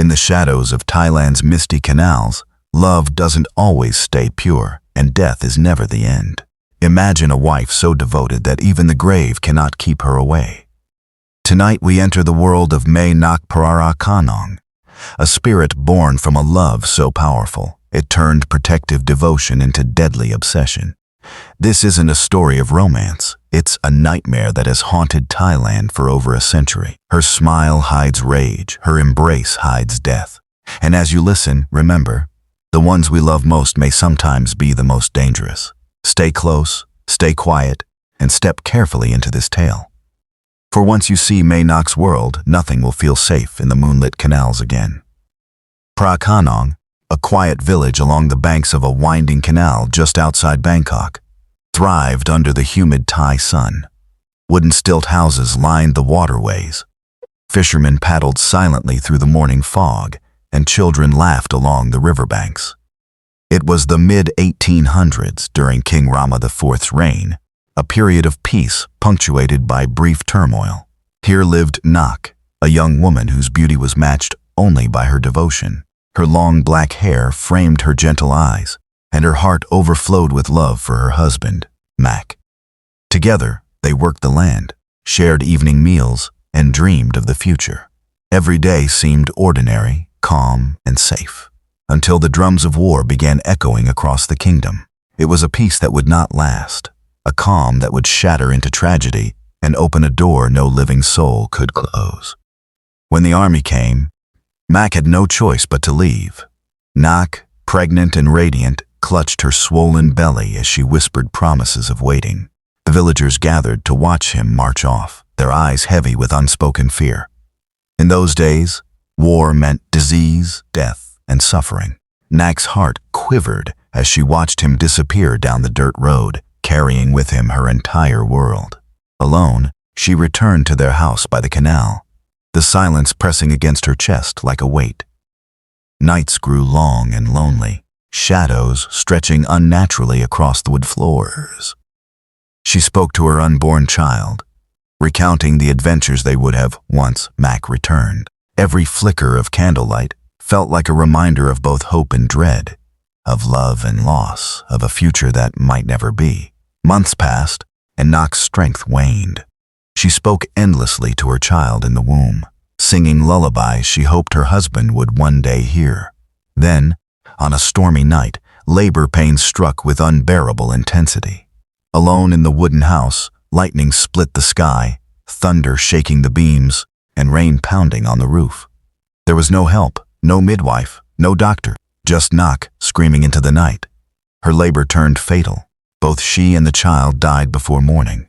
In the shadows of Thailand's misty canals, love doesn't always stay pure, and death is never the end. Imagine a wife so devoted that even the grave cannot keep her away. Tonight we enter the world of Mae Nak Phra Khanong, a spirit born from a love so powerful, it turned protective devotion into deadly obsession. This isn't a story of romance, it's a nightmare that has haunted Thailand for over a century. Her smile hides rage, her embrace hides death. And as you listen, remember, the ones we love most may sometimes be the most dangerous. Stay close, stay quiet, and step carefully into this tale. For once you see Mae Nak's world, nothing will feel safe in the moonlit canals again. Phra Khanong, a quiet village along the banks of a winding canal just outside Bangkok, thrived under the humid Thai sun. Wooden stilt houses lined the waterways. Fishermen paddled silently through the morning fog, and children laughed along the riverbanks. It was the mid-1800s during King Rama IV's reign, a period of peace punctuated by brief turmoil. Here lived Nak, a young woman whose beauty was matched only by her devotion. Her long black hair framed her gentle eyes, and her heart overflowed with love for her husband, Mak. Together, they worked the land, shared evening meals, and dreamed of the future. Every day seemed ordinary, calm, and safe, until the drums of war began echoing across the kingdom. It was a peace that would not last, a calm that would shatter into tragedy and open a door no living soul could close. When the army came, Mak had no choice but to leave. Nak, pregnant and radiant, clutched her swollen belly as she whispered promises of waiting. The villagers gathered to watch him march off, their eyes heavy with unspoken fear. In those days, war meant disease, death, and suffering. Nak's heart quivered as she watched him disappear down the dirt road, carrying with him her entire world. Alone, she returned to their house by the canal, the silence pressing against her chest like a weight. Nights grew long and lonely, shadows stretching unnaturally across the wood floors. She spoke to her unborn child, recounting the adventures they would have once Mak returned. Every flicker of candlelight felt like a reminder of both hope and dread, of love and loss, of a future that might never be. Months passed, and Nak's strength waned. She spoke endlessly to her child in the womb, singing lullabies she hoped her husband would one day hear. Then, on a stormy night, labor pains struck with unbearable intensity. Alone in the wooden house, lightning split the sky, thunder shaking the beams, and rain pounding on the roof. There was no help, no midwife, no doctor, just Nak screaming into the night. Her labor turned fatal. Both she and the child died before morning.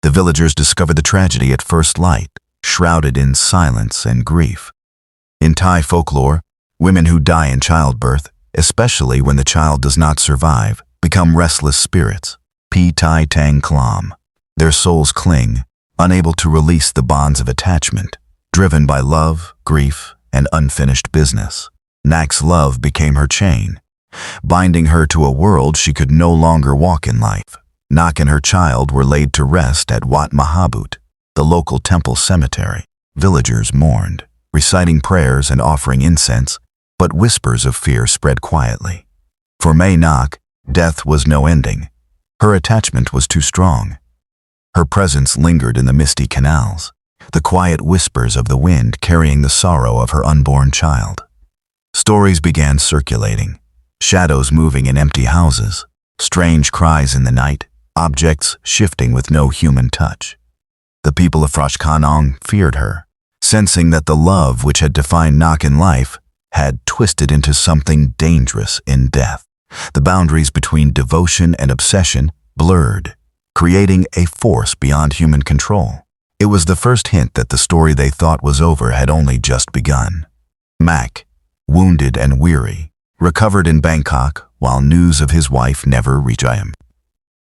The villagers discovered the tragedy at first light, shrouded in silence and grief. In Thai folklore, women who die in childbirth, especially when the child does not survive, become restless spirits, pi tai tang klam. Their souls cling, unable to release the bonds of attachment, driven by love, grief, and unfinished business. Nak's love became her chain, binding her to a world she could no longer walk in life. Nak and her child were laid to rest at Wat Mahabut, the local temple cemetery. Villagers mourned, reciting prayers and offering incense, but whispers of fear spread quietly. For Mae Nak, death was no ending. Her attachment was too strong. Her presence lingered in the misty canals, the quiet whispers of the wind carrying the sorrow of her unborn child. Stories began circulating, shadows moving in empty houses, strange cries in the night, objects shifting with no human touch. The people of Phra Khanong feared her, sensing that the love which had defined Nak in life had twisted into something dangerous in death. The boundaries between devotion and obsession blurred, creating a force beyond human control. It was the first hint that the story they thought was over had only just begun. Mak, wounded and weary, recovered in Bangkok while news of his wife never reached him.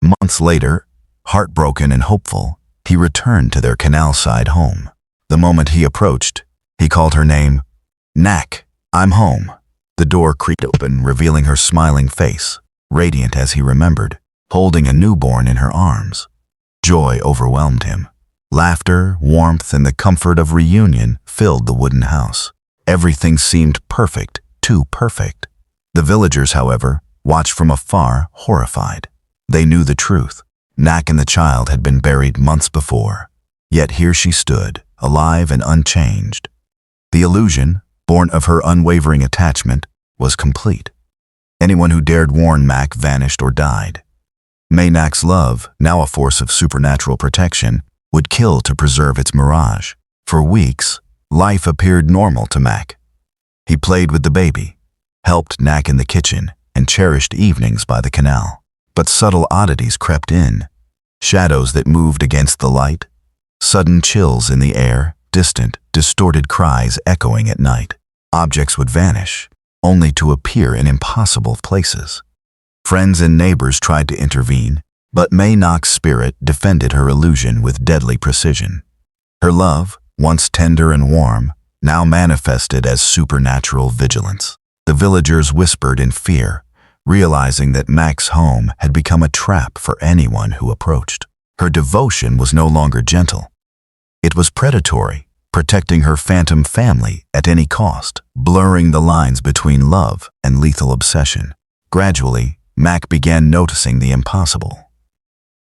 Months later, heartbroken and hopeful, he returned to their canal-side home. The moment he approached, he called her name. "Nak, I'm home." The door creaked open, revealing her smiling face, radiant as he remembered, holding a newborn in her arms. Joy overwhelmed him. Laughter, warmth, and the comfort of reunion filled the wooden house. Everything seemed perfect, too perfect. The villagers, however, watched from afar, horrified. They knew the truth. Nak and the child had been buried months before. Yet here she stood, alive and unchanged. The illusion, born of her unwavering attachment, was complete. Anyone who dared warn Mak vanished or died. Mae Nak's love, now a force of supernatural protection, would kill to preserve its mirage. For weeks, life appeared normal to Mak. He played with the baby, helped Nak in the kitchen, and cherished evenings by the canal. But subtle oddities crept in. Shadows that moved against the light, sudden chills in the air, distant, distorted cries echoing at night. Objects would vanish, only to appear in impossible places. Friends and neighbors tried to intervene, but Mae Nak's spirit defended her illusion with deadly precision. Her love, once tender and warm, now manifested as supernatural vigilance. The villagers whispered in fear, realizing that Mak's home had become a trap for anyone who approached. Her devotion was no longer gentle. It was predatory, protecting her phantom family at any cost, blurring the lines between love and lethal obsession. Gradually, Mak began noticing the impossible.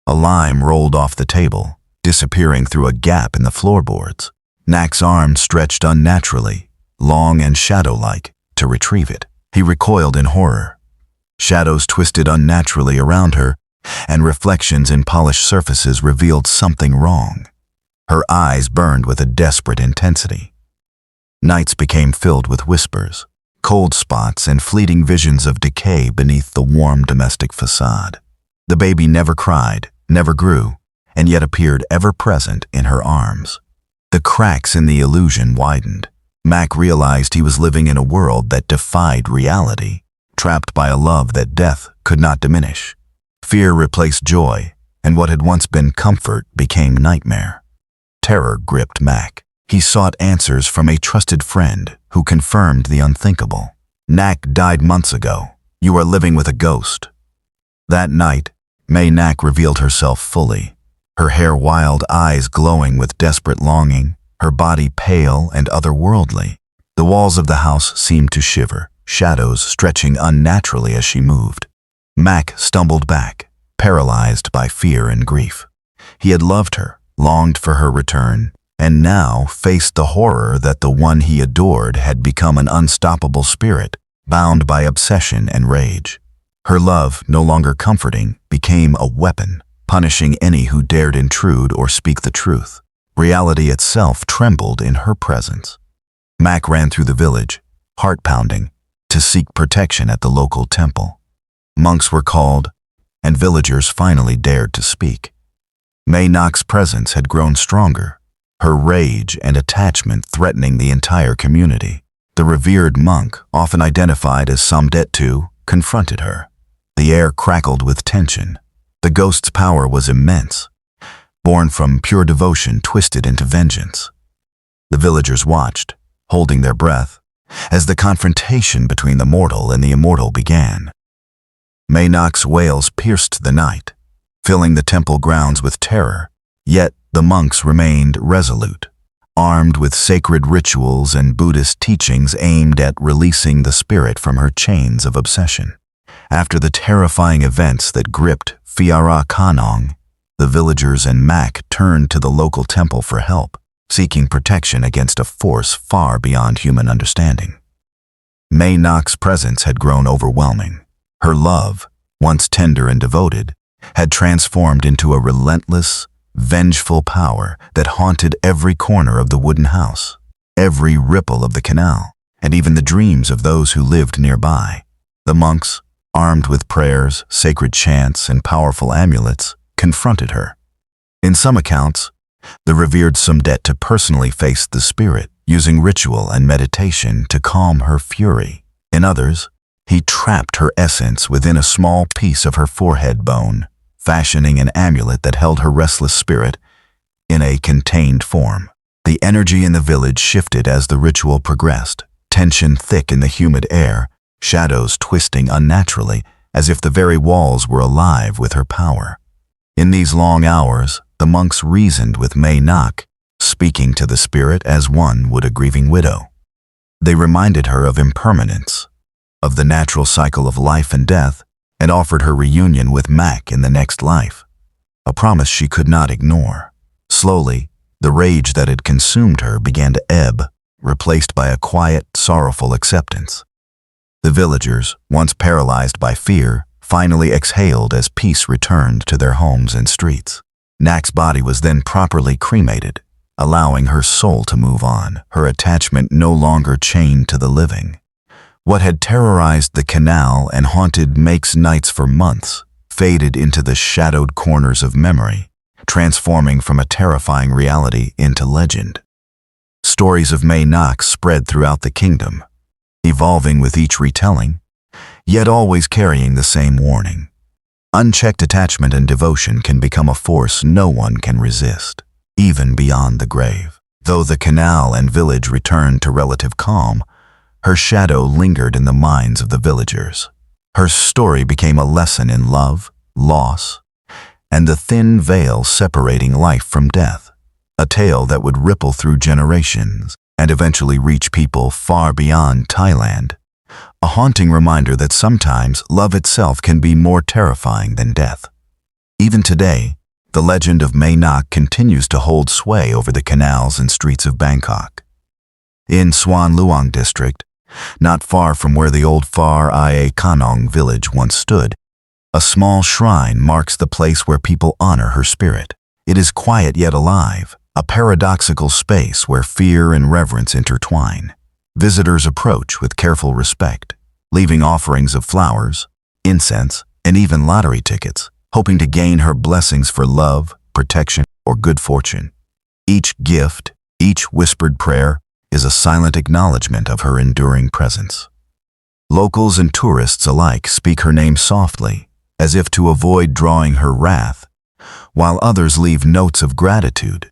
A lime rolled off the table, disappearing through a gap in the floorboards. Nak's arm stretched unnaturally, long and shadow-like, to retrieve it. He recoiled in horror. Shadows twisted unnaturally around her, and reflections in polished surfaces revealed something wrong. Her eyes burned with a desperate intensity. Nights became filled with whispers, cold spots, and fleeting visions of decay beneath the warm domestic facade. The baby never cried, never grew, and yet appeared ever present in her arms. The cracks in the illusion widened. Mak realized he was living in a world that defied reality, trapped by a love that death could not diminish. Fear replaced joy, and what had once been comfort became nightmare. Terror gripped Mak. He sought answers from a trusted friend who confirmed the unthinkable. Nak died months ago. You are living with a ghost. That night, Mae Nak revealed herself fully, her hair wild, eyes glowing with desperate longing, her body pale and otherworldly. The walls of the house seemed to shiver, shadows stretching unnaturally as she moved. Mak stumbled back, paralyzed by fear and grief. He had loved her, longed for her return, and now faced the horror that the one he adored had become an unstoppable spirit, bound by obsession and rage. Her love, no longer comforting, became a weapon, punishing any who dared intrude or speak the truth. Reality itself trembled in her presence. Mak ran through the village, heart pounding, to seek protection at the local temple. Monks were called, and villagers finally dared to speak. Mae Nak's presence had grown stronger, her rage and attachment threatening the entire community. The revered monk, often identified as Samdettu, confronted her. The air crackled with tension. The ghost's power was immense, born from pure devotion twisted into vengeance. The villagers watched, holding their breath, as the confrontation between the mortal and the immortal began. Mae Nak's wails pierced the night, filling the temple grounds with terror, yet the monks remained resolute, armed with sacred rituals and Buddhist teachings aimed at releasing the spirit from her chains of obsession. After the terrifying events that gripped Phra Khanong, the villagers and Mak turned to the local temple for help, seeking protection against a force far beyond human understanding. Mae Nak's presence had grown overwhelming. Her love, once tender and devoted, had transformed into a relentless, vengeful power that haunted every corner of the wooden house, every ripple of the canal, and even the dreams of those who lived nearby. The monks, armed with prayers, sacred chants, and powerful amulets, confronted her. In some accounts, the revered Samdettu personally faced the spirit, using ritual and meditation to calm her fury. In others, he trapped her essence within a small piece of her forehead bone, fashioning an amulet that held her restless spirit in a contained form. The energy in the village shifted as the ritual progressed, tension thick in the humid air, shadows twisting unnaturally, as if the very walls were alive with her power. In these long hours, the monks reasoned with Mae Nak, speaking to the spirit as one would a grieving widow. They reminded her of impermanence, of the natural cycle of life and death, and offered her reunion with Mac in the next life, a promise she could not ignore. Slowly, the rage that had consumed her began to ebb, replaced by a quiet, sorrowful acceptance. The villagers, once paralyzed by fear, finally exhaled as peace returned to their homes and streets. Nak's body was then properly cremated, allowing her soul to move on, her attachment no longer chained to the living. What had terrorized the canal and haunted Make's nights for months faded into the shadowed corners of memory, transforming from a terrifying reality into legend. Stories of Mae Nak spread throughout the kingdom, evolving with each retelling, yet always carrying the same warning. Unchecked attachment and devotion can become a force no one can resist, even beyond the grave. Though the canal and village returned to relative calm, her shadow lingered in the minds of the villagers. Her story became a lesson in love, loss, and the thin veil separating life from death, a tale that would ripple through generations and eventually reach people far beyond Thailand, a haunting reminder that sometimes love itself can be more terrifying than death. Even today, the legend of Mae Nak continues to hold sway over the canals and streets of Bangkok. In Suan Luang district, not far from where the old Mae Khanong village once stood, a small shrine marks the place where people honor her spirit. It is quiet yet alive, a paradoxical space where fear and reverence intertwine. Visitors approach with careful respect, leaving offerings of flowers, incense, and even lottery tickets, hoping to gain her blessings for love, protection, or good fortune. Each gift, each whispered prayer, is a silent acknowledgement of her enduring presence. Locals and tourists alike speak her name softly, as if to avoid drawing her wrath, while others leave notes of gratitude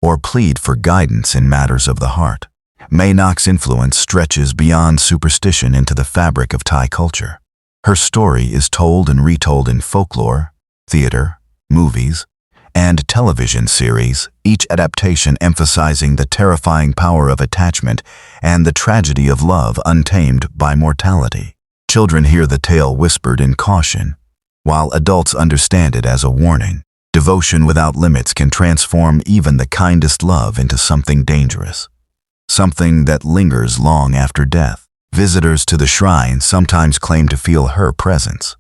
or plead for guidance in matters of the heart. Mae Nak's influence stretches beyond superstition into the fabric of Thai culture. Her story is told and retold in folklore, theater, movies, and television series, each adaptation emphasizing the terrifying power of attachment and the tragedy of love untamed by mortality. Children hear the tale whispered in caution, while adults understand it as a warning. Devotion without limits can transform even the kindest love into something dangerous, something that lingers long after death. Visitors to the shrine sometimes claim to feel her presence,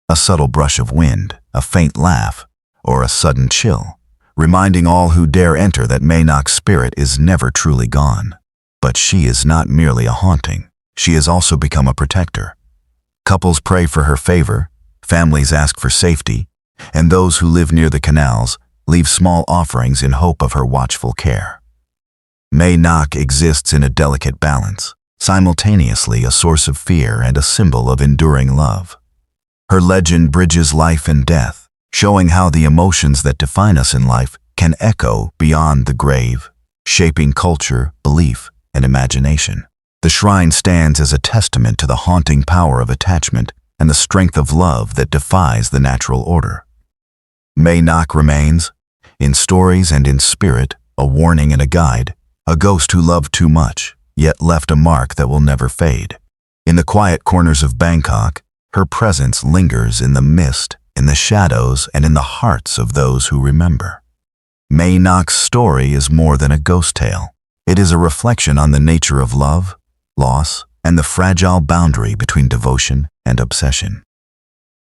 a subtle brush of wind, a faint laugh, or a sudden chill, reminding all who dare enter that Mae Nak's spirit is never truly gone. But she is not merely a haunting, she has also become a protector. Couples pray for her favor, families ask for safety, and those who live near the canals leave small offerings in hope of her watchful care. Mae Nak exists in a delicate balance, simultaneously a source of fear and a symbol of enduring love. Her legend bridges life and death, showing how the emotions that define us in life can echo beyond the grave, shaping culture, belief, and imagination. The shrine stands as a testament to the haunting power of attachment and the strength of love that defies the natural order. Mae Nak remains, in stories and in spirit, a warning and a guide, a ghost who loved too much, yet left a mark that will never fade. In the quiet corners of Bangkok, her presence lingers in the mist, in the shadows, and in the hearts of those who remember. Mae Nak's story is more than a ghost tale. It is a reflection on the nature of love, loss, and the fragile boundary between devotion and obsession.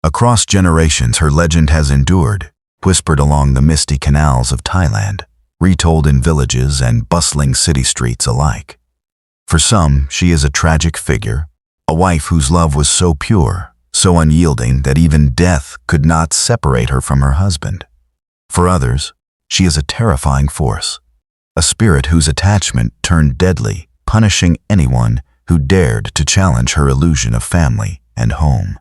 Across generations, her legend has endured, whispered along the misty canals of Thailand, retold in villages and bustling city streets alike. For some, she is a tragic figure, a wife whose love was so pure, so unyielding that even death could not separate her from her husband. For others, she is a terrifying force, a spirit whose attachment turned deadly, punishing anyone who dared to challenge her illusion of family and home.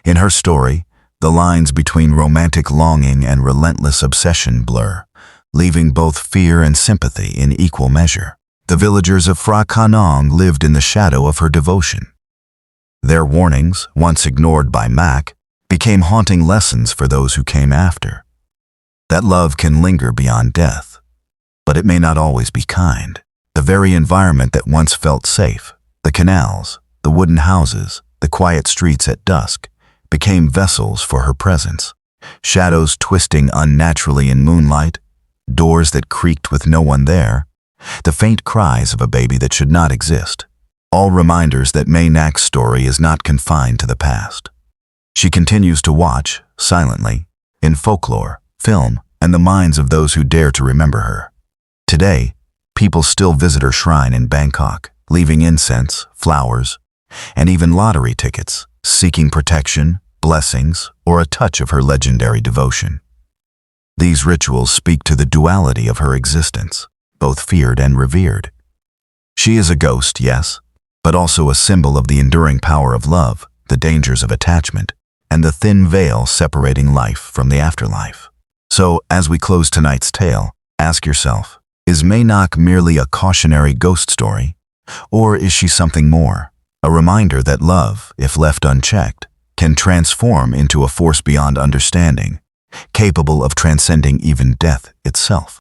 In her story, the lines between romantic longing and relentless obsession blur, leaving both fear and sympathy in equal measure. The villagers of Phra Khanong lived in the shadow of her devotion. Their warnings, once ignored by Mac, became haunting lessons for those who came after. That love can linger beyond death, but it may not always be kind. The very environment that once felt safe, the canals, the wooden houses, the quiet streets at dusk, became vessels for her presence. Shadows twisting unnaturally in moonlight, doors that creaked with no one there, the faint cries of a baby that should not exist. All reminders that Mae Nak's story is not confined to the past. She continues to watch, silently, in folklore, film, and the minds of those who dare to remember her. Today, people still visit her shrine in Bangkok, leaving incense, flowers, and even lottery tickets, seeking protection, blessings, or a touch of her legendary devotion. These rituals speak to the duality of her existence, both feared and revered. She is a ghost, yes, but also a symbol of the enduring power of love, the dangers of attachment, and the thin veil separating life from the afterlife. So, as we close tonight's tale, ask yourself, is Mae Nak merely a cautionary ghost story? Or is she something more? A reminder that love, if left unchecked, can transform into a force beyond understanding, capable of transcending even death itself.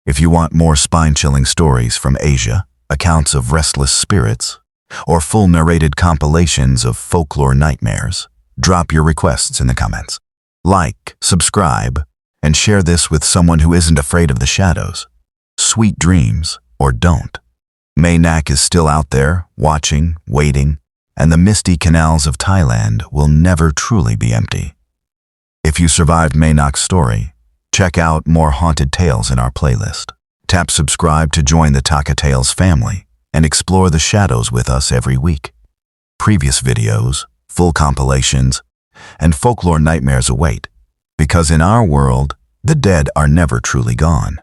If you want more spine-chilling stories from Asia, accounts of restless spirits, or full narrated compilations of folklore nightmares, drop your requests in the comments. Like, subscribe, and share this with someone who isn't afraid of the shadows. Sweet dreams, or don't. Mae Nak is still out there, watching, waiting, and the misty canals of Thailand will never truly be empty. If you survived Mae Nak's story, check out more haunted tales in our playlist. Tap subscribe to join the Taka Tales family and explore the shadows with us every week. Previous videos, full compilations, and folklore nightmares await, because in our world, the dead are never truly gone.